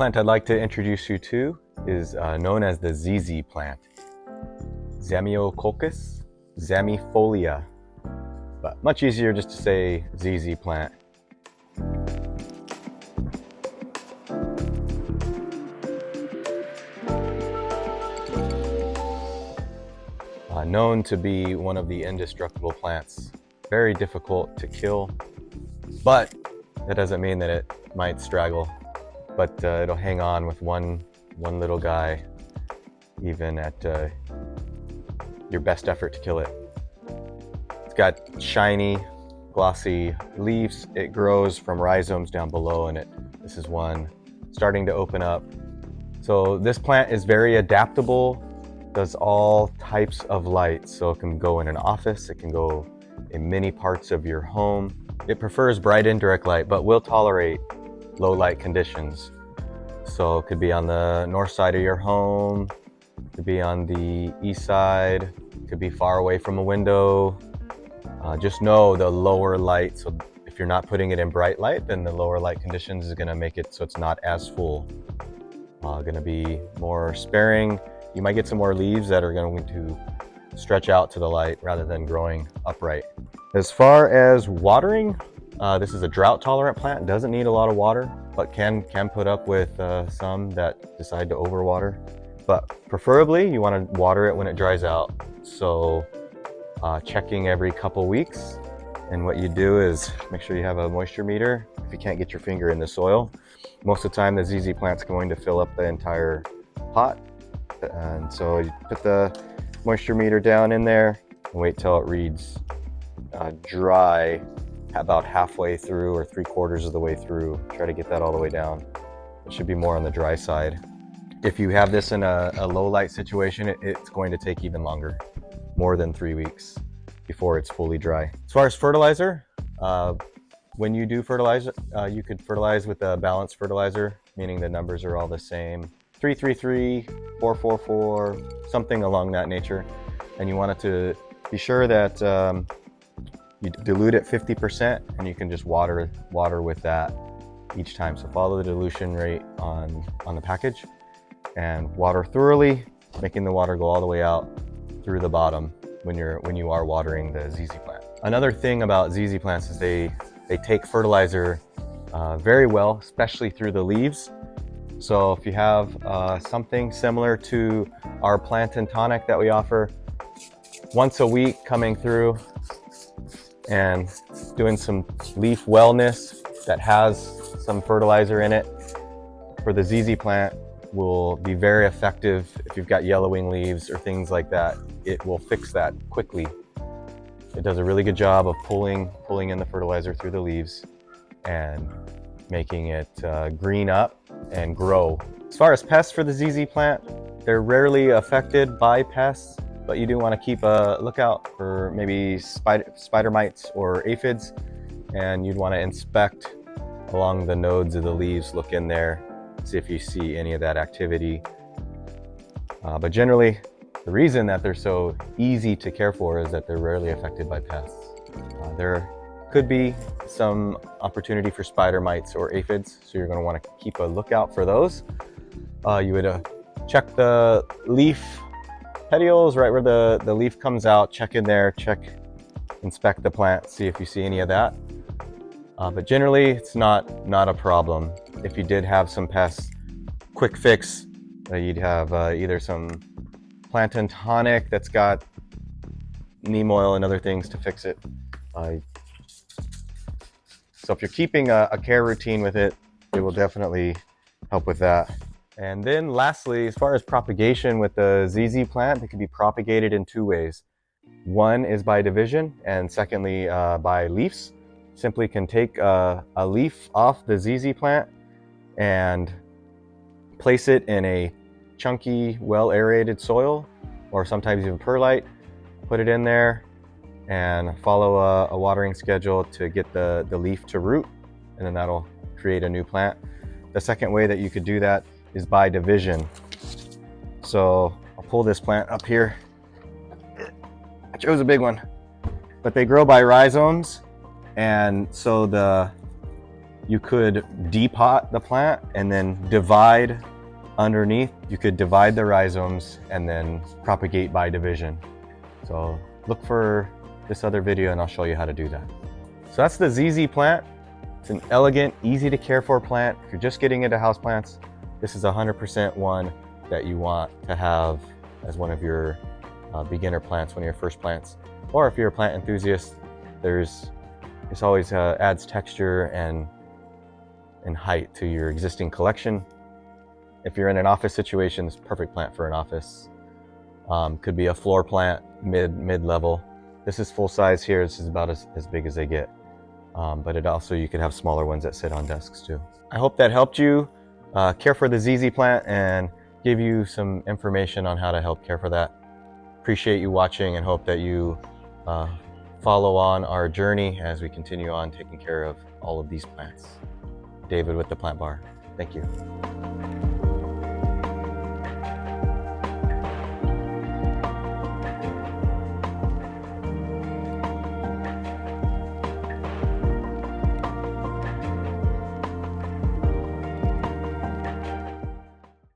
plant I'd like to introduce you to is known as the ZZ plant. Zamioculcas zamiifolia, but much easier just to say ZZ plant. Known to be one of the indestructible plants. Very difficult to kill, but that doesn't mean that it might straggle. But it'll hang on with one little guy, even at your best effort to kill it. It's got shiny, glossy leaves. It grows from rhizomes down below, and this is one starting to open up. So this plant is very adaptable, does all types of light. So it can go in an office, it can go in many parts of your home. It prefers bright indirect light, but will tolerate low light conditions. So it could be on the north side of your home, it could be on the east side, it could be far away from a window. Just know the lower light, so if you're not putting it in bright light, then the lower light conditions is gonna make it so it's not as full. Gonna be more sparing. You might get some more leaves that are going to stretch out to the light rather than growing upright. As far as watering, this is a drought tolerant plant. It doesn't need a lot of water, but can put up with some that decide to overwater. But preferably you want to water it when it dries out. So checking every couple weeks. And what you do is make sure you have a moisture meter if you can't get your finger in the soil. Most of the time the ZZ plant's going to fill up the entire pot. And so you put the moisture meter down in there and wait till it reads dry about halfway through or 3/4 of the way through. Try to get that all the way down. It should be more on the dry side. If you have this in a low light situation, it's going to take even longer, more than 3 weeks before it's fully dry. As far as fertilizer, when you do fertilize, you could fertilize with a balanced fertilizer, meaning the numbers are all the same. 333, 444, something along that nature. And you want it to be sure that you dilute it 50%, and you can just water with that each time. So follow the dilution rate on the package and water thoroughly, making the water go all the way out through the bottom when you are watering the ZZ plant. Another thing about ZZ plants is they take fertilizer very well, especially through the leaves. So if you have something similar to our plant and tonic that we offer, once a week coming through and doing some leaf wellness that has some fertilizer in it for the ZZ plant will be very effective. If you've got yellowing leaves or things like that, it will fix that quickly. It does a really good job of pulling in the fertilizer through the leaves and making it green up and grow. As far as pests for the ZZ plant, they're rarely affected by pests, but you do want to keep a lookout for maybe spider mites or aphids, and you'd want to inspect along the nodes of the leaves, look in there, see if you see any of that activity. But generally, the reason that they're so easy to care for is that they're rarely affected by pests. There could be some opportunity for spider mites or aphids, so you're going to want to keep a lookout for those. You would check the leaf petioles right where the leaf comes out, check in there, inspect the plant, see if you see any of that. But generally it's not a problem. If you did have some pests, quick fix, you'd have either some plant and tonic that's got neem oil and other things to fix it. So if you're keeping a care routine with it, it will definitely help with that. And then lastly, as far as propagation with the ZZ plant, it can be propagated in 2 ways. One is by division, and secondly by leaves. Simply can take a leaf off the ZZ plant and place it in a chunky, well aerated soil, or sometimes even perlite, put it in there and follow a watering schedule to get the leaf to root, and then that'll create a new plant. The second way that you could do that is by division. So I'll pull this plant up here. I chose a big one, but they grow by rhizomes, and so the You could depot the plant and then divide underneath. You could divide the rhizomes and then propagate by division. So look for this other video and I'll show you how to do that. So that's the ZZ plant. It's an elegant, easy to care for plant. If you're just getting into houseplants, this is 100% one that you want to have as one of your beginner plants, one of your first plants. Or if you're a plant enthusiast, this always adds texture and height to your existing collection. If you're in an office situation, it's a perfect plant for an office. Could be a floor plant, mid-level. This is full size here. This is about as big as they get. But you could have smaller ones that sit on desks too. I hope that helped you care for the ZZ plant and give you some information on how to help care for that. Appreciate you watching and hope that you follow on our journey as we continue on taking care of all of these plants. David with the Plant Bar. Thank you.